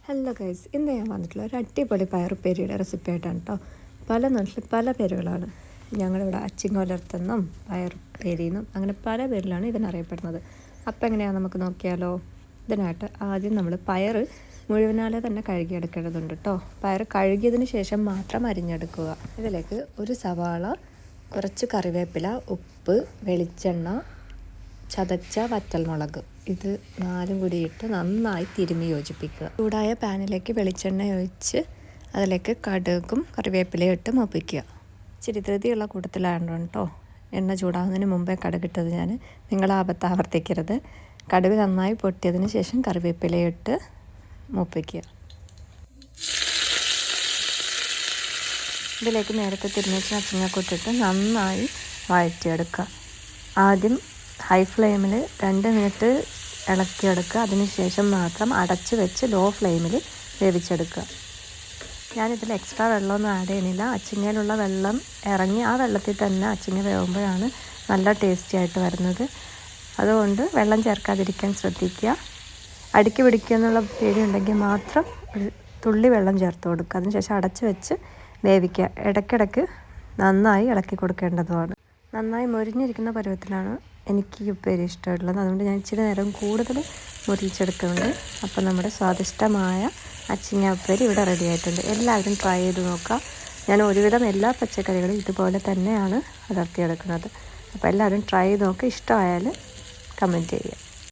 Hello guys, ഇന്ന് ഞാൻ വന്നിട്ടുള്ള ഒരു അടിപൊളി പയറുപ്പേരിയുടെ റെസിപ്പി ആയിട്ടാണ് കേട്ടോ. പല നാട്ടിൽ പല പേരുകളാണ്. ഞങ്ങളിവിടെ അച്ചിങ്ങോലർത്തെന്നും പയറുപ്പേരിയെന്നും അങ്ങനെ പല പേരിലാണ് ഇതിനറിയപ്പെടുന്നത്. അപ്പോൾ എങ്ങനെയാണ് നമുക്ക് നോക്കിയാലോ. ഇതിനായിട്ട് ആദ്യം നമ്മൾ പയർ മുഴുവനാലെ തന്നെ കഴുകിയെടുക്കേണ്ടതുണ്ട് കേട്ടോ. പയർ കഴുകിയതിന് ശേഷം മാത്രം അരിഞ്ഞെടുക്കുക. ഇതിലേക്ക് ഒരു സവാള, കുറച്ച് കറിവേപ്പില, ഉപ്പ്, വെളിച്ചെണ്ണ, ചതച്ച വറ്റൽമുളക്, ഇത് 4 കൂടി ഇട്ട് നന്നായി തിരുമ്മി യോജിപ്പിക്കുക. ചൂടായ പാനിലേക്ക് വെളിച്ചെണ്ണ ഒഴിച്ച് അതിലേക്ക് കടുകും കറിവേപ്പിലയും ഇട്ട് മൂപ്പിക്കുക. ഇച്ചിരി ധൃതിയുള്ള കൂട്ടത്തിലാണ് കേട്ടോ. എണ്ണ ചൂടാകുന്നതിന് മുമ്പേ കടുകിട്ടത് ഞാൻ. നിങ്ങൾ ആവർത്തിക്കരുത്. കടുക് നന്നായി പൊട്ടിയതിന് ശേഷം കറിവേപ്പിലയും ഇട്ട് മൂപ്പിക്കുക. ഇതിലേക്ക് നേരത്തെ തിരിഞ്ഞ് വെച്ച അച്ചിങ്ങക്കൊട്ടിട്ട് നന്നായി വഴറ്റിയെടുക്കുക. ആദ്യം ഹൈ ഫ്ലെയിമിൽ 2 മിനിറ്റ് ഇളക്കിയെടുക്കുക. അതിനുശേഷം മാത്രം അടച്ച് വെച്ച് ലോ ഫ്ലെയിമിൽ വേവിച്ചെടുക്കുക. ഞാനിതിൽ എക്സ്ട്രാ വെള്ളമൊന്നും ആഡ് ചെയ്യുന്നില്ല. അച്ചിങ്ങയിലുള്ള വെള്ളം ഇറങ്ങി ആ വെള്ളത്തിൽ തന്നെ അച്ചിങ്ങ വേവുമ്പോഴാണ് നല്ല ടേസ്റ്റി ആയിട്ട് വരുന്നത്. അതുകൊണ്ട് വെള്ളം ചേർക്കാതിരിക്കാൻ ശ്രദ്ധിക്കുക. അടുക്കി പിടിക്കുക എന്നുള്ള പേടിയുണ്ടെങ്കിൽ മാത്രം ഒരു തുള്ളി വെള്ളം ചേർത്ത് കൊടുക്കുക. അതിനുശേഷം അടച്ച് വെച്ച് വേവിക്കുക. ഇടയ്ക്കിടയ്ക്ക് നന്നായി ഇളക്കി കൊടുക്കേണ്ടതുമാണ്. നന്നായി മൊരിഞ്ഞിരിക്കുന്ന പരുവത്തിലാണ് എനിക്ക് ഈ ഉപ്പേരി ഇഷ്ടമുള്ളത്. അതുകൊണ്ട് ഞാൻ ഇച്ചിരി നേരം കൂടുതൽ മുരിച്ചെടുക്കുന്നുണ്ട്. അപ്പോൾ നമ്മുടെ സ്വാദിഷ്ടമായ അച്ചിങ്ങ ഉപ്പേരി ഇവിടെ റെഡി ആയിട്ടുണ്ട്. എല്ലാവരും ട്രൈ ചെയ്ത് നോക്കുക. ഞാൻ ഒരുവിധം എല്ലാ പച്ചക്കറികളും ഇതുപോലെ തന്നെയാണ് വളർത്തിയെടുക്കുന്നത്. അപ്പോൾ എല്ലാവരും ട്രൈ ചെയ്ത് നോക്കുക. ഇഷ്ടമായാൽ കമൻറ്റ് ചെയ്യുക.